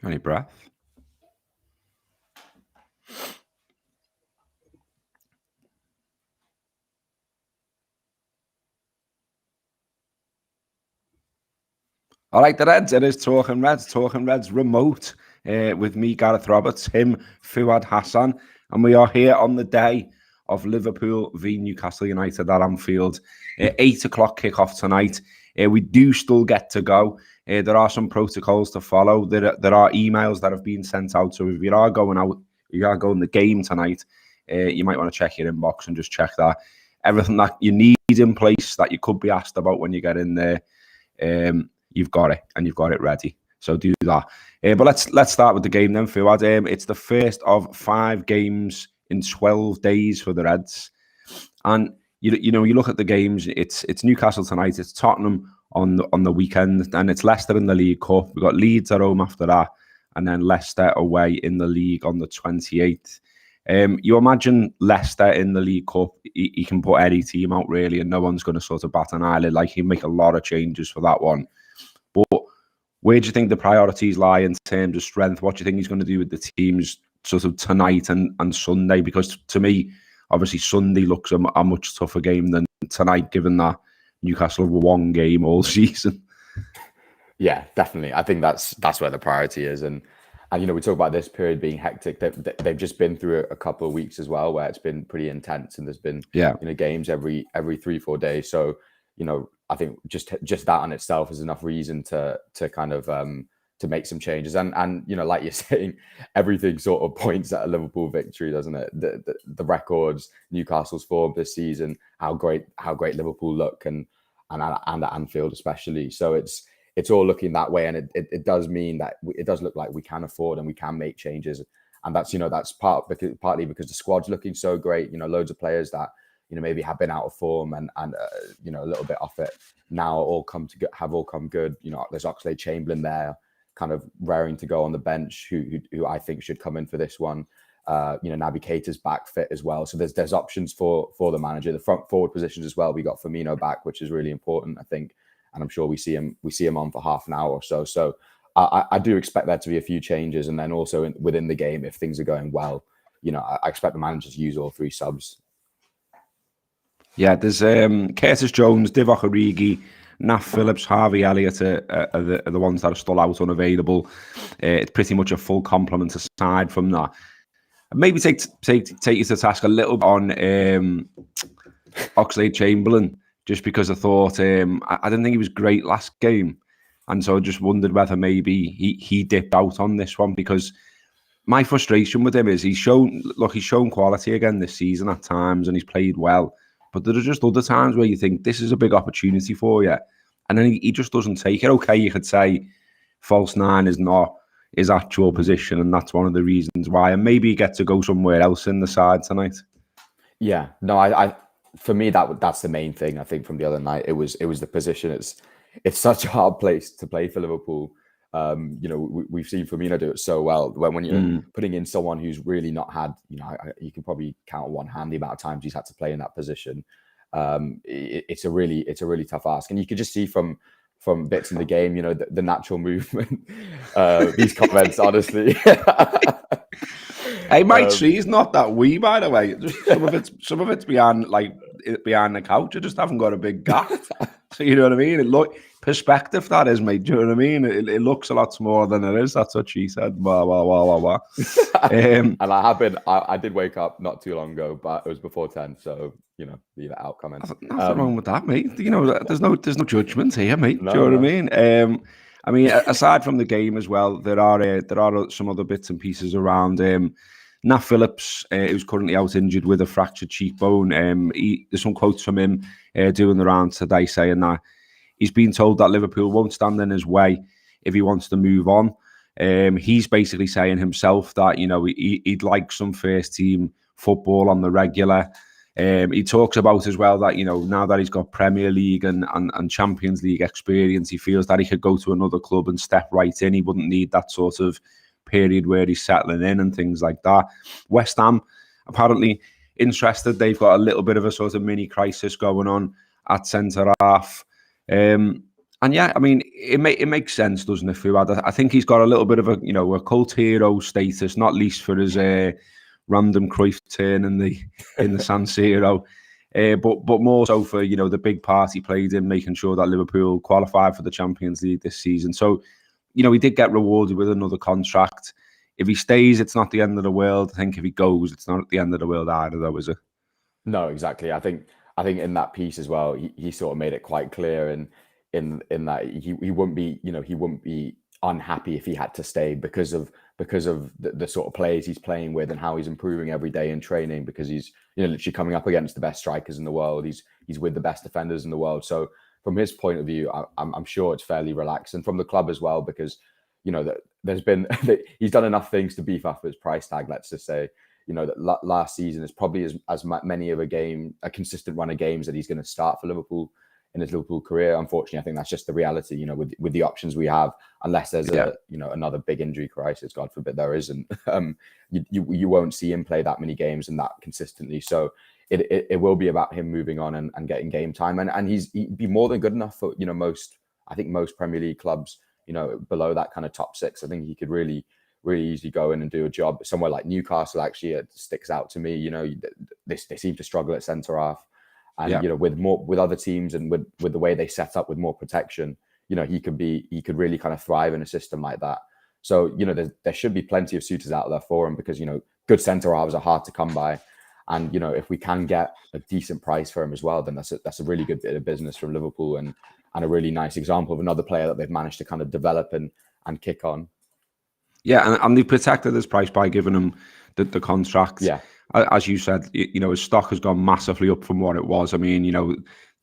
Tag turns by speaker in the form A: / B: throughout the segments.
A: Any breath? All right, the Reds, it is Talking Reds remote with me, Gareth Roberts, him, Fuad Hasan, and we are here on the day of Liverpool v Newcastle United at Anfield. 8 o'clock kickoff tonight. We do still get to go. There are some protocols to follow. There are emails that have been sent out, so if you are going out, you are going the game tonight, you might want to check your inbox and just check that everything that you need in place that you could be asked about when you get in there. You've got it, and you've got it ready. So do that. But let's start with the game then, Fuad. It's the first of 5 games in 12 days for the Reds. And you know, you look at the games, it's Newcastle tonight, it's Tottenham on the weekend, and it's Leicester in the League Cup. We've got Leeds at home after that, and then Leicester away in the league on the 28th. You imagine Leicester in the League Cup, he can put any team out really, and no one's going to sort of bat an eyelid. Like, he'll make a lot of changes for that one. But where do you think the priorities lie in terms of strength? What do you think he's going to do with the teams sort of tonight and Sunday? Because to me, obviously Sunday looks a much tougher game than tonight, given that Newcastle have won game all season.
B: Yeah, definitely. I think that's where the priority is. And you know, we talk about this period being hectic. They've just been through a couple of weeks as well, where it's been pretty intense, and there's been games every 3-4 days. So, you know, I think just that on itself is enough reason to kind of to make some changes. And you know, like you're saying, everything sort of points at a Liverpool victory, doesn't it? The records, Newcastle's form this season, how great Liverpool look, and at Anfield especially. So it's all looking that way, and it does mean that it does look like we can afford and we can make changes. And that's partly because the squad's looking so great. You know, loads of players that, you know, maybe have been out of form and you know, a little bit off it now have all come good. You know, there's Oxlade-Chamberlain there, kind of raring to go on the bench, who I think should come in for this one. You know, Naby Keita's back fit as well, so there's options for the manager. The front forward positions as well. We got Firmino back, which is really important, I think, and I'm sure we see him on for half an hour or so. So I do expect there to be a few changes, and then also within the game, if things are going well, you know, I expect the manager to use all 3 subs.
A: Yeah, there's Curtis Jones, Divock Origi, Nat Phillips, Harvey Elliott are the ones that are still out unavailable. It's pretty much a full complement aside from that. Maybe take you to task a little bit on Oxlade-Chamberlain, just because I thought I didn't think he was great last game, and so I just wondered whether maybe he dipped out on this one, because my frustration with him is he's shown quality again this season at times, and he's played well. But there are just other times where you think this is a big opportunity for you, and then he just doesn't take it. Okay, you could say false 9 is not his actual position, and that's one of the reasons why. And maybe he gets to go somewhere else in the side tonight.
B: Yeah, no, I for me that's the main thing. I think from the other night, it was the position. It's such a hard place to play for Liverpool. You know, we've seen Firmino do it so well. When you're putting in someone who's really not had, you know, you can probably count on one hand the amount of times he's had to play in that position. It's a really tough ask, and you could just see from bits in the game, you know, the natural movement. These comments, honestly.
A: Hey, my tree's not that wee, by the way. Some of it's behind the couch. I just haven't got a big gap. So you know what I mean? Perspective, that is, mate. Do you know what I mean? It looks a lot smaller than it is. That's what she said. Blah, blah, blah, blah, blah.
B: And I did wake up not too long ago, but it was before 10. So, you know, leave it out, comments.
A: Nothing wrong with that, mate. You know, there's no judgment here, mate. Do you know what I mean? Aside from the game as well, there are some other bits and pieces around. Nat Phillips, who's currently out injured with a fractured cheekbone. There's some quotes from him doing the rounds today saying that he's been told that Liverpool won't stand in his way if he wants to move on. He's basically saying himself that, you know, he'd like some first team football on the regular. He talks about as well that, you know, now that he's got Premier League and Champions League experience, he feels that he could go to another club and step right in. He wouldn't need that sort of period where he's settling in and things like that. West Ham apparently interested. They've got a little bit of a sort of mini crisis going on at centre half. And yeah, I mean, it makes sense, doesn't it, Fuad? I think he's got a little bit of a cult hero status, not least for his random Cruyff turn in the San Siro, but more so for the big part he played in making sure that Liverpool qualified for the Champions League this season. So he did get rewarded with another contract. If he stays, it's not the end of the world. I think if he goes, it's not the end of the world either, though, is it?
B: No, exactly. I think in that piece as well, he sort of made it quite clear in that he wouldn't be he wouldn't be unhappy if he had to stay because of the sort of players he's playing with and how he's improving every day in training, because he's literally coming up against the best strikers in the world. He's with the best defenders in the world. So from his point of view, I'm sure it's fairly relaxed, and from the club as well, because there's been he's done enough things to beef up his price tag. Let's just say that last season is probably as many of a consistent run of games that he's going to start for Liverpool in his Liverpool career. Unfortunately, I think that's just the reality, with the options we have, unless there's another big injury crisis, God forbid there isn't, you won't see him play that many games and that consistently. So it will be about him moving on and getting game time. And he'd be more than good enough for, most Premier League clubs, below that kind of top six. I think he could really easily go in and do a job somewhere like Newcastle. Actually, it sticks out to me. They seem to struggle at centre half, and with other teams and with the way they set up with more protection, he could really kind of thrive in a system like that. So there should be plenty of suitors out there for him, because good centre halves are hard to come by, and if we can get a decent price for him as well, then that's a really good bit of business from Liverpool, and a really nice example of another player that they've managed to kind of develop and kick on. Yeah,
A: and they've protected his price by giving him the contract.
B: Yeah,
A: as you said, his stock has gone massively up from what it was. I mean,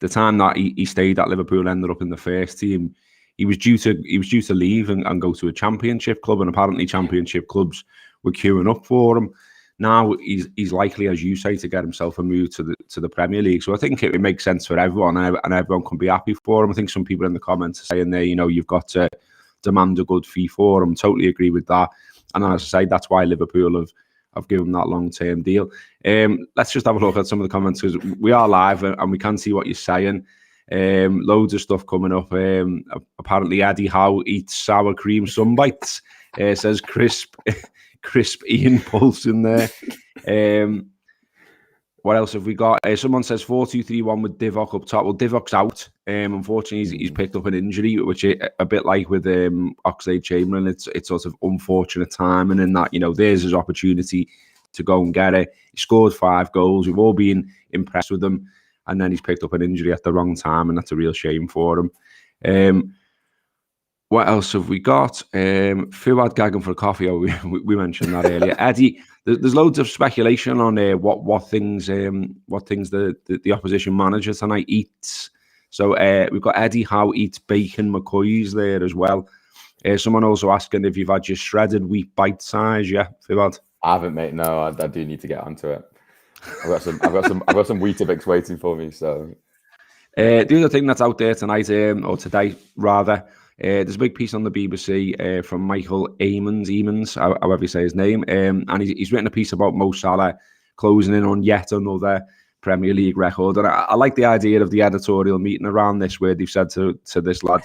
A: the time that he stayed at Liverpool, ended up in the first team, he was due to leave and go to a Championship club, and apparently Championship clubs were queuing up for him. Now he's likely, as you say, to get himself a move to the Premier League. So I think it makes sense for everyone, and everyone can be happy for him. I think some people in the comments are saying there, you've got to demand a good fee for him. Totally agree with that. And as I say, that's why Liverpool have given him that long-term deal. Let's just have a look at some of the comments, because we are live and we can see what you're saying. Loads of stuff coming up. Apparently Eddie Howe eats sour cream sunbites, says crisp Ian Paulson there. What else have we got? Someone says 4-2-3-1 with Divock up top. Well, Divock's out. Unfortunately, he's picked up an injury, which a bit like with Oxlade-Chamberlain, it's sort of unfortunate timing, and that there's his opportunity to go and get it. He scored 5 goals. We've all been impressed with him, and then he's picked up an injury at the wrong time, and that's a real shame for him. What else have we got? Fuad gagging for a coffee. Oh, we mentioned that earlier. Eddie, there's loads of speculation on what things the opposition manager tonight eats. So we've got Eddie Howe eats bacon McCoys there as well. Someone also asking if you've had your shredded wheat bite size. Yeah, Fuad?
B: I haven't, mate. No, I do need to get onto it. I've got some Weetabix waiting for me. So
A: the other thing that's out there tonight, or today rather. There's a big piece on the BBC from Michael Eamons, however you say his name, and he's written a piece about Mo Salah closing in on yet another Premier League record. And I like the idea of the editorial meeting around this, where they've said to this lad,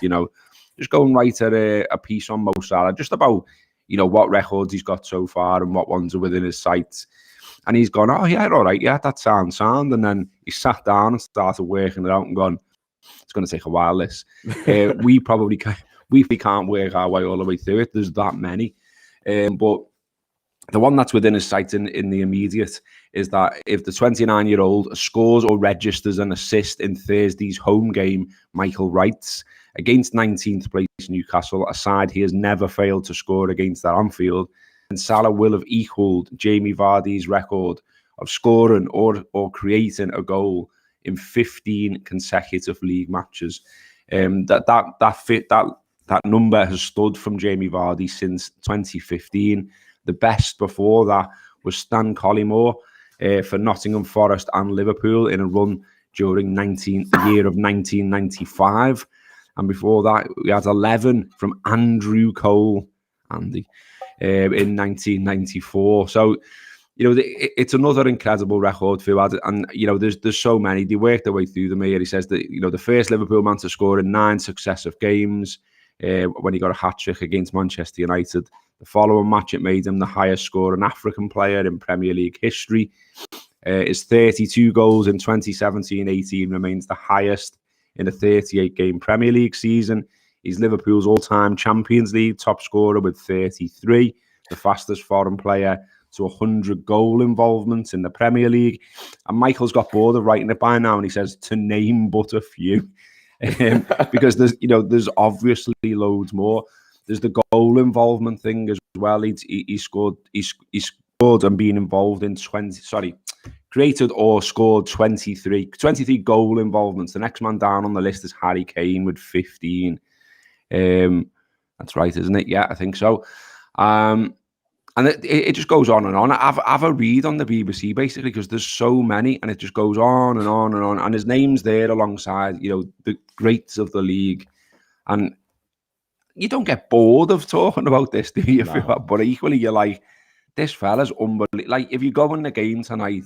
A: just go and write a piece on Mo Salah, just about what records he's got so far and what ones are within his sights. And he's gone, oh yeah, all right, yeah, that sounds sound. And then he sat down and started working it out and gone, it's going to take a while, this. We probably can't work our way all the way through it. There's that many. But the one that's within his sight in the immediate is that if the 29-year-old scores or registers an assist in Thursday's home game, Michael writes, against 19th place Newcastle, a side he has never failed to score against at Anfield, and Salah will have equalled Jamie Vardy's record of scoring or creating a goal in 15 consecutive league matches. That number has stood from Jamie Vardy since 2015. The best before that was Stan Collymore for Nottingham Forest and Liverpool in a run during the year of 1995. And before that, we had 11 from Andrew Cole, in 1994. So it's another incredible record, Fuad, and there's so many. They work their way through them here. He says that the first Liverpool man to score in 9 successive games when he got a hat-trick against Manchester United. The following match, it made him the highest scoring African player in Premier League history. His 32 goals in 2017-18 remains the highest in a 38-game Premier League season. He's Liverpool's all-time Champions League top scorer with 33, the fastest foreign player to 100 goal involvements in the Premier League. And Michael's got bored of writing it by now, and he says, to name but a few. Because there's obviously loads more. There's the goal involvement thing as well. He scored and been involved in created or scored 23 goal involvements. The next man down on the list is Harry Kane with 15. That's right, isn't it? Yeah, I think so. And it just goes on and on. I've a read on the BBC, basically, because there's so many, and it just goes on and on and on. And his name's there alongside, the greats of the league. And you don't get bored of talking about this, do you? No. But equally, you're like, this fella's unbelievable. Like, if you go in the game tonight,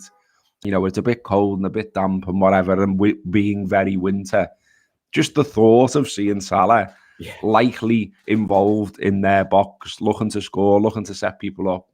A: it's a bit cold and a bit damp and whatever, and being very winter, just the thought of seeing Salah likely involved in their box, looking to score, looking to set people up,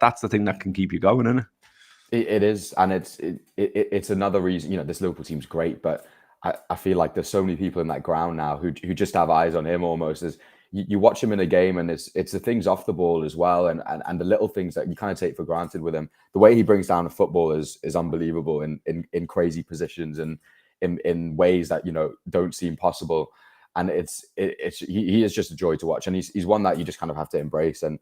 A: that's the thing that can keep you going, isn't it?
B: It is, and it's another reason. This Liverpool team's great, but I feel like there's so many people in that ground now who just have eyes on him almost. As you watch him in a game, and it's the things off the ball as well, and the little things that you kind of take for granted with him. The way he brings down a football is unbelievable in crazy positions and in ways that don't seem possible. And he is just a joy to watch, and he's one that you just kind of have to embrace and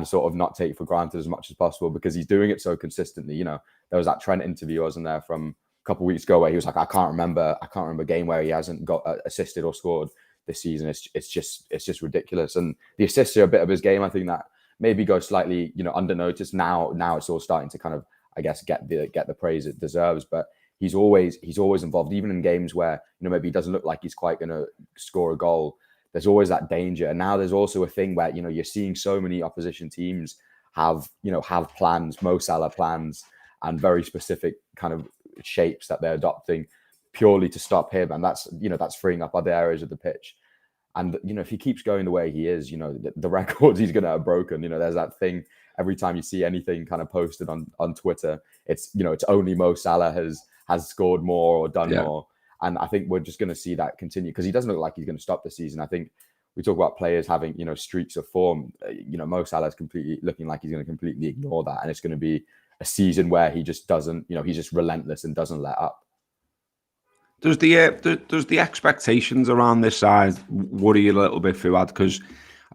B: sort of not take for granted as much as possible, because he's doing it so consistently. There was that Trent interview, wasn't there, from a couple of weeks ago, where he was like, I can't remember a game where he hasn't got assisted or scored this season. It's just ridiculous. And the assists are a bit of his game. I think that maybe goes slightly under noticed now. Now it's all starting to kind of, I guess, get the praise it deserves, but he's always involved, even in games where maybe he doesn't look like he's quite going to score a goal. There's always that danger. And now there's also a thing where you're seeing so many opposition teams have plans, Mo Salah plans, and very specific kind of shapes that they're adopting purely to stop him. And that's freeing up other areas of the pitch. And if he keeps going the way he is, the records he's going to have broken. There's that thing every time you see anything kind of posted on Twitter, it's only Mo Salah has scored more or done more. And I think we're just going to see that continue, because he doesn't look like he's going to stop the season. I think we talk about players having, streaks of form. Mo Salah's completely looking like he's going to completely ignore that. And it's going to be a season where he just doesn't, he's just relentless and doesn't let up.
A: Does the expectations around this side worry you a little bit, Fuad? Because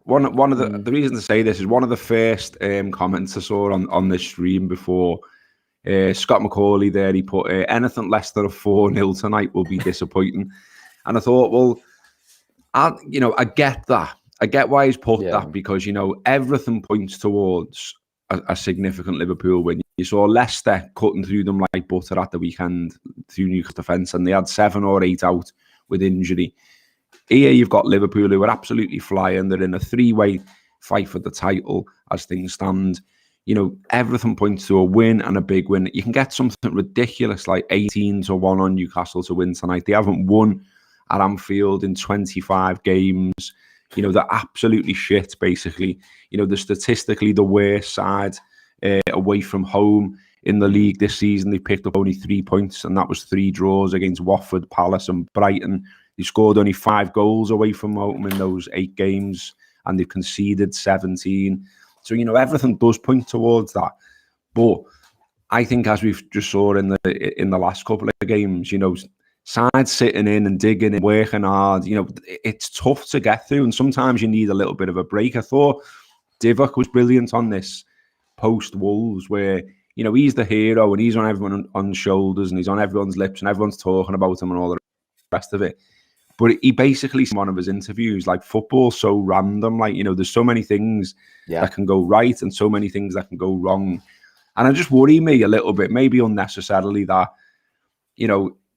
A: one of the reason to say this is one of the first comments I saw on this stream before Scott McCauley there, he put anything less than a 4-0 tonight will be disappointing. And I thought, well, I get that. I get why he's put that, because, everything points towards a significant Liverpool win. You saw Leicester cutting through them like butter at the weekend through Newcastle defence, and they had 7 or 8 out with injury. Here you've got Liverpool who are absolutely flying. They're in a 3-way fight for the title as things stand. Everything points to a win, and a big win. You can get something ridiculous like 18-1 on Newcastle to win tonight. They haven't won at Anfield in 25 games. They're absolutely shit, basically. They're statistically the worst side away from home in the league this season. They picked up only 3 points, and that was 3 draws against Watford, Palace and Brighton. They scored only 5 goals away from home in those 8 games, and they've conceded 17. So, everything does point towards that. But I think, as we've just saw in the last couple of games, sides sitting in and digging and working hard, it's tough to get through. And sometimes you need a little bit of a break. I thought Divock was brilliant on this post-Wolves, where, he's the hero and he's on everyone's shoulders and he's on everyone's lips and everyone's talking about him and all the rest of it. But he basically, in one of his interviews, like, football's so random. Like, there's so many things that can go right and so many things that can go wrong. And it just worry me a little bit, maybe unnecessarily, that,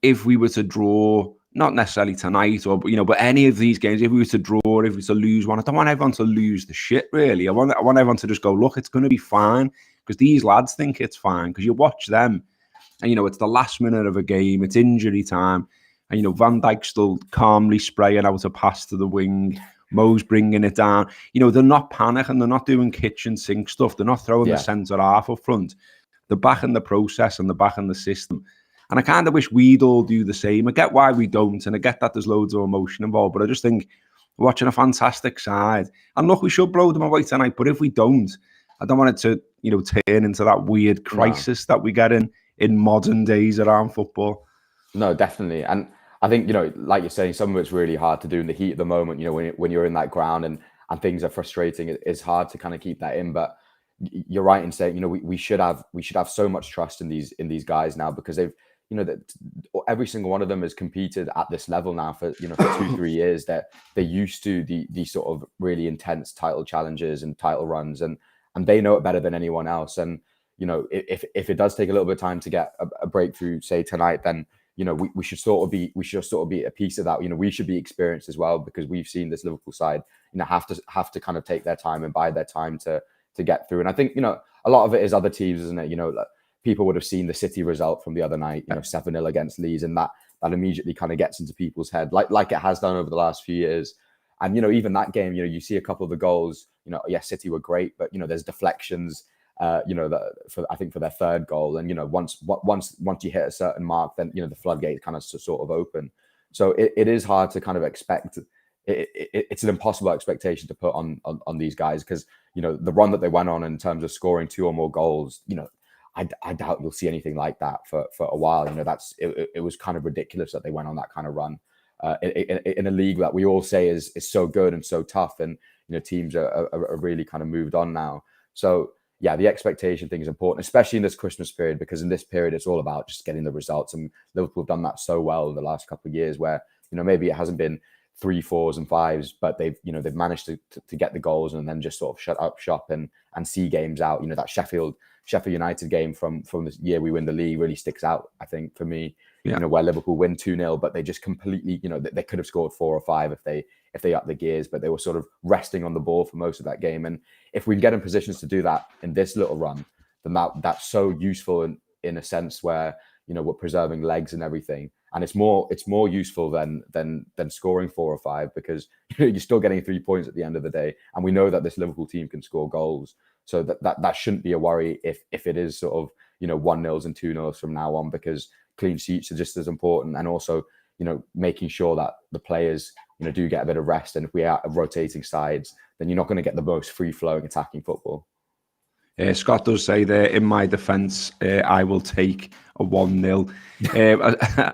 A: if we were to draw, not necessarily tonight or, but any of these games, if we were to draw, if we were to lose one, I don't want everyone to lose the shit, really. I want everyone to just go, look, it's going to be fine. because these lads think it's fine, because you watch them and, it's the last minute of a game, it's injury time, and, Van Dijk's still calmly spraying out a pass to the wing, Mo's bringing it down. They're not panicking, they're not doing kitchen sink stuff, they're not throwing the centre half up front. They're back in the process and they're back in the system. And I kind of wish we'd all do the same. I get why we don't, and I get that there's loads of emotion involved, but I just think we're watching a fantastic side. And look, we should blow them away tonight, but if we don't, I don't want it to, turn into that weird crisis that we get in modern days around football.
B: No, definitely. And I think, like you're saying, some of it's really hard to do in the heat of the moment, when you're in that ground and things are frustrating, it's hard to kind of keep that in. But you're right in saying, we should have so much trust in these guys now, because they've, that every single one of them has competed at this level now for, for 2-3 years. That they're used to the sort of really intense title challenges and title runs, and they know it better than anyone else. And, if it does take a little bit of time to get a breakthrough, say tonight, then, we should sort of be a piece of that. We should be experienced as well, because we've seen this Liverpool side, have to kind of take their time and bide their time to get through. And I think, a lot of it is other teams, isn't it? Like, people would have seen the City result from the other night, 7-0 against Leeds, and that immediately kind of gets into people's head, like it has done over the last few years. And, even that game, you see a couple of the goals, City were great, but, there's deflections, I think for their third goal. And, once you hit a certain mark, then, the floodgate kind of sort of open. So it is hard to kind of expect. It's an impossible expectation to put on these guys, because, the run that they went on in terms of scoring 2 or more goals, I doubt you'll see anything like that for a while. It was kind of ridiculous that they went on that kind of run in a league that we all say is so good and so tough, and teams are really kind of moved on now. So yeah, the expectation thing is important, especially in this Christmas period, because in this period it's all about just getting the results, and Liverpool have done that so well the last couple of years, where maybe it hasn't been 3, 4s and 5s, but they've managed to get the goals and then just sort of shut up shop and see games out. That Sheffield United game from the year we win the league really sticks out, I think, for me. Where Liverpool win 2-0, but they just completely, they could have scored 4 or 5 if they upped the gears, but they were sort of resting on the ball for most of that game. And if we can get in positions to do that in this little run, then that's so useful in a sense where, we're preserving legs and everything. And it's more useful than scoring 4 or 5, because you're still getting 3 points at the end of the day. And we know that this Liverpool team can score goals. So that shouldn't be a worry if it is sort of, 1-0s and 2-0s from now on, because clean sheets are just as important. And also, making sure that the players, do get a bit of rest. And if we are rotating sides, then you're not going to get the most free-flowing attacking football.
A: Scott does say there, in my defence, I will take a 1-0.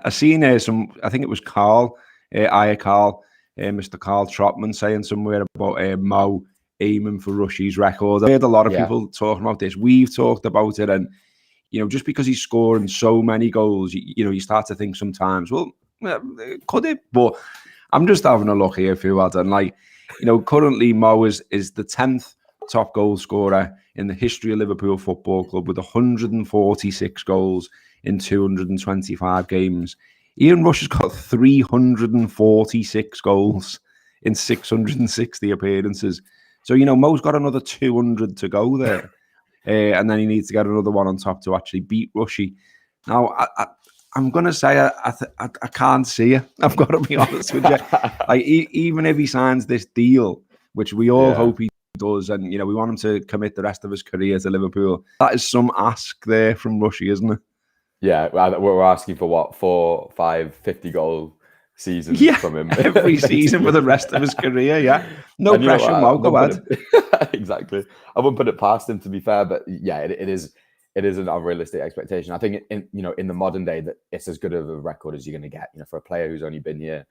A: I seen some, I think it was Carl, Mr. Carl Trotman saying somewhere about Mo aiming for Rushy's record. I heard a lot of people talking about this. We've talked about it, and just because he's scoring so many goals, you start to think sometimes, well, could it? But I'm just having a look here, Fuad, and currently Mo is the 10th top goal scorer in the history of Liverpool Football Club, with 146 goals in 225 games. Ian Rush has got 346 goals in 660 appearances. So, Mo's got another 200 to go there. And then he needs to get another one on top to actually beat Rushy. Now, I'm going to say I can't see it. I've got to be honest with you. Even if he signs this deal, which we all hope he does, and, we want him to commit the rest of his career to Liverpool, that is some ask there from Rushy, isn't it?
B: Yeah, we're asking for what, 4, 5, 50-goal seasons from him
A: every season for the rest of his career. Yeah, no pressure, Mo. Go ahead.
B: Exactly. I wouldn't put it past him, to be fair, but yeah, it is an unrealistic expectation. I think in the modern day that it's as good of a record as you're going to get. For a player who's only been here,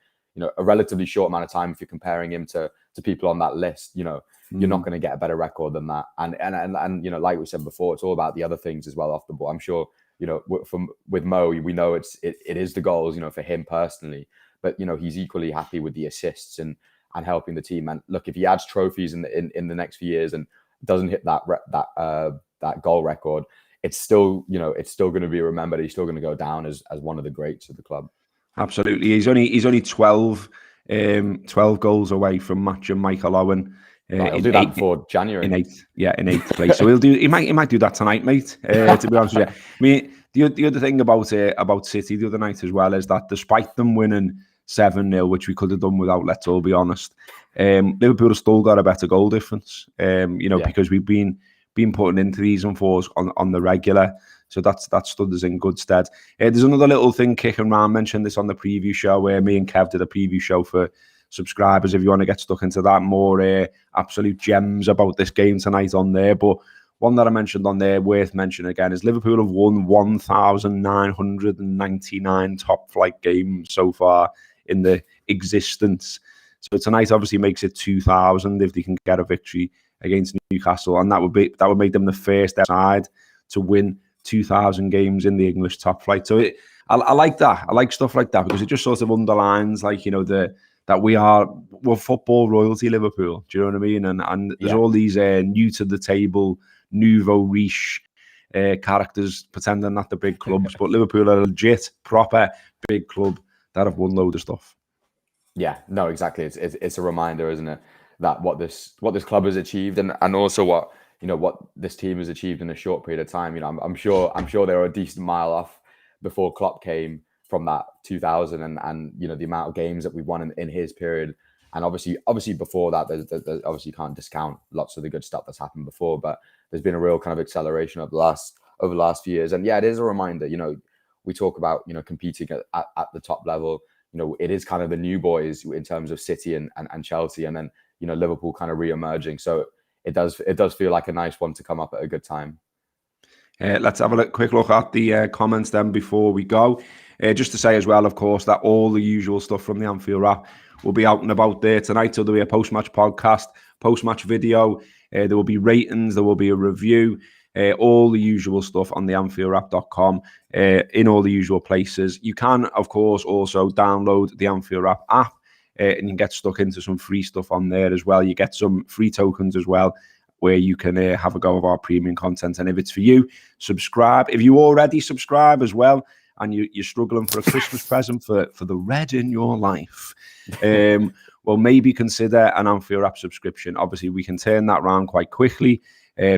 B: a relatively short amount of time. If you're comparing him to people on that list, you're not going to get a better record than that. And like we said before, it's all about the other things as well off the ball. I'm sure with Mo, we know it is the goals, for him personally. But he's equally happy with the assists and helping the team. And look, if he adds trophies in the next few years and doesn't hit that goal record, it's still going to be remembered. He's still going to go down as one of the greats of the club.
A: Absolutely, he's only 12 goals away from matching Michael Owen
B: Right, he'll do that before January.
A: In eighth place. So he might do that tonight, mate. To be honest with you, I mean, the other thing about City the other night as well is that despite them winning 7-0, which we could have done without, let's all be honest, Liverpool have still got a better goal difference. Because we've been putting in 3s and 4s on the regular. So that stood us in good stead. There's another little thing kicking around. Mentioned this on the preview show where me and Kev did a preview show for subscribers. If you want to get stuck into that, more absolute gems about this game tonight on there. But one that I mentioned on there, worth mentioning again, is Liverpool have won 1,999 top flight games so far in the existence. So tonight obviously makes it 2,000 if they can get a victory against Newcastle, and that would make them the first side to win 2,000 games in the English top flight. So I like that. I like stuff like that because it just sort of underlines, that we're football royalty, Liverpool. Do you know what I mean? And there's all these new to the table, nouveau riche characters pretending that they're big clubs, but Liverpool are a legit, proper big club that have won load of stuff. Yeah,
B: no, exactly. It's a reminder, isn't it, that what this club has achieved, and also what this team has achieved in a short period of time. I'm sure they were a decent mile off before Klopp came from that 2000 and the amount of games that we won in his period, and obviously before that there's obviously you can't discount lots of the good stuff that's happened before, but there's been a real kind of acceleration over the last few years. And yeah, it is a reminder. We talk about competing at the top level. It is kind of the new boys in terms of City and Chelsea, and then Liverpool kind of re-emerging. So it does feel like a nice one to come up at a good time.
A: Let's have a quick look at the comments then before we go. Just to say as well, of course, that all the usual stuff from the Anfield Wrap will be out and about there tonight. So there'll be a post-match podcast, post-match video. There will be ratings. There will be a review. All the usual stuff on the AnfieldWrap.com in all the usual places. You can, of course, also download the Anfield Wrap app and you can get stuck into some free stuff on there as well. You get some free tokens as well, where you can have a go of our premium content. And if it's for you, subscribe. If you already subscribe as well, and you're struggling for a Christmas present for the red in your life, well, maybe consider an Anfield Wrap subscription. Obviously, we can turn that around quite quickly.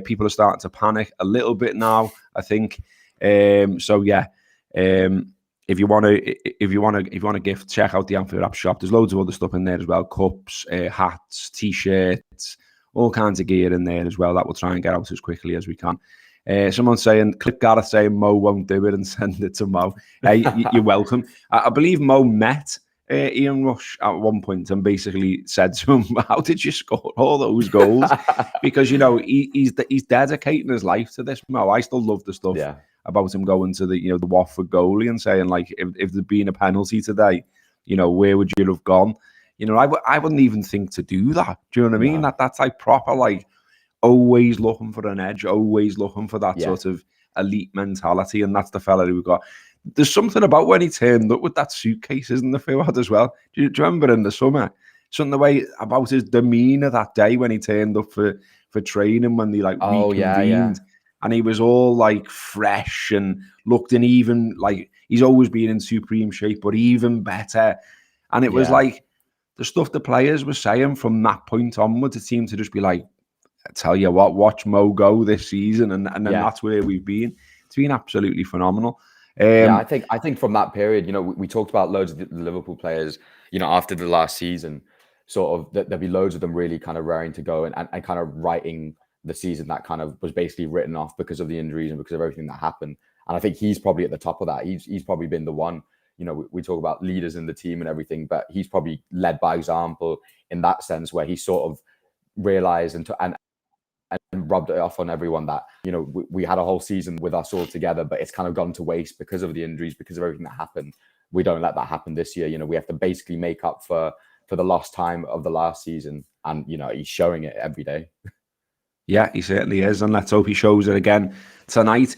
A: People are starting to panic a little bit now, I think. So yeah, if you want to gift, check out the Anfield Wrap shop. There's loads of other stuff in there as well: cups, hats, t-shirts, all kinds of gear in there as well that we'll try and get out as quickly as we can. Someone's saying, clip Gareth saying Mo won't do it and send it to Mo. Hey, you're welcome. I believe Mo met Ian Rush at one point and basically said to him, how did you score all those goals? Because, he's dedicating his life to this, Mo. I still love the stuff about him going to the Watford goalie and saying, like, if there'd been a penalty today, where would you have gone? I wouldn't even think to do that. Do you know what I mean? That's like proper, like, always looking for an edge, always looking for that sort of elite mentality. And that's the fella who we got. There's something about when he turned up with that suitcase, isn't there, Fuad, as well? Do you remember in the summer? Something the way about his demeanour that day when he turned up for training, when they reconvened. And he was all like fresh and looked in even, like, he's always been in supreme shape, but even better. And it was like, the stuff the players were saying from that point onwards, it seemed to just be like, I tell you what, watch Mo go this season, and then that's where we've been. It's been absolutely phenomenal.
B: I think from that period, we talked about loads of the Liverpool players, after the last season, sort of there'll be loads of them really kind of raring to go and kind of writing the season that kind of was basically written off because of the injuries and because of everything that happened. And I think he's probably at the top of that. He's probably been the one. We talk about leaders in the team and everything, but he's probably led by example in that sense, where he sort of realized and rubbed it off on everyone that, we had a whole season with us all together, but it's kind of gone to waste because of the injuries, because of everything that happened. We don't let that happen this year. We have to basically make up for the lost time of the last season. And, he's showing it every day.
A: Yeah, he certainly is. And let's hope he shows it again tonight.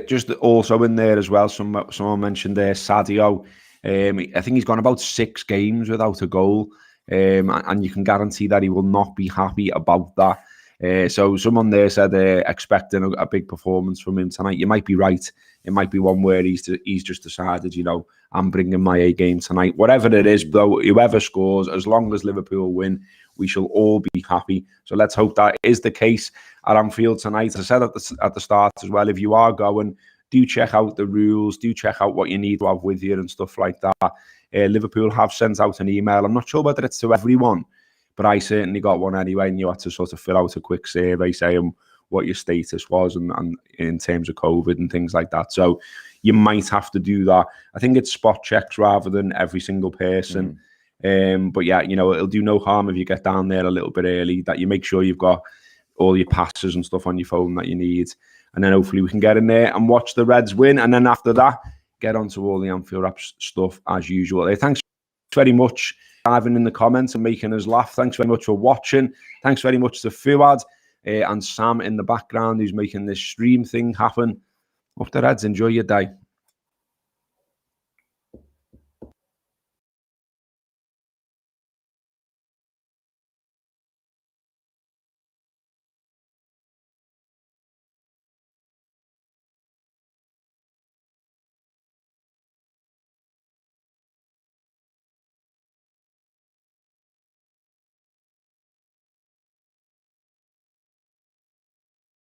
A: Just also in there as well, someone mentioned there, Sadio. I think he's gone about 6 games without a goal. And you can guarantee that he will not be happy about that. So someone there said expecting a big performance from him tonight. You might be right. It might be one where he's just decided, I'm bringing my A game tonight. Whatever it is, though, whoever scores, as long as Liverpool win, we shall all be happy. So let's hope that is the case at Anfield tonight. As I said at the start as well, if you are going, do check out the rules, do check out what you need to have with you and stuff like that. Liverpool have sent out an email. I'm not sure whether it's to everyone, but I certainly got one anyway, and you had to sort of fill out a quick survey saying what your status was and in terms of COVID and things like that. So you might have to do that. I think it's spot checks rather than every single person. But yeah, it'll do no harm if you get down there a little bit early, that you make sure you've got all your passes and stuff on your phone that you need. And then hopefully we can get in there and watch the Reds win. And then after that, get onto all the Anfield Wrap stuff as usual. Thanks very much for having in the comments and making us laugh. Thanks very much for watching. Thanks very much to Fuad and Sam in the background who's making this stream thing happen. Up the Reds. Enjoy your day.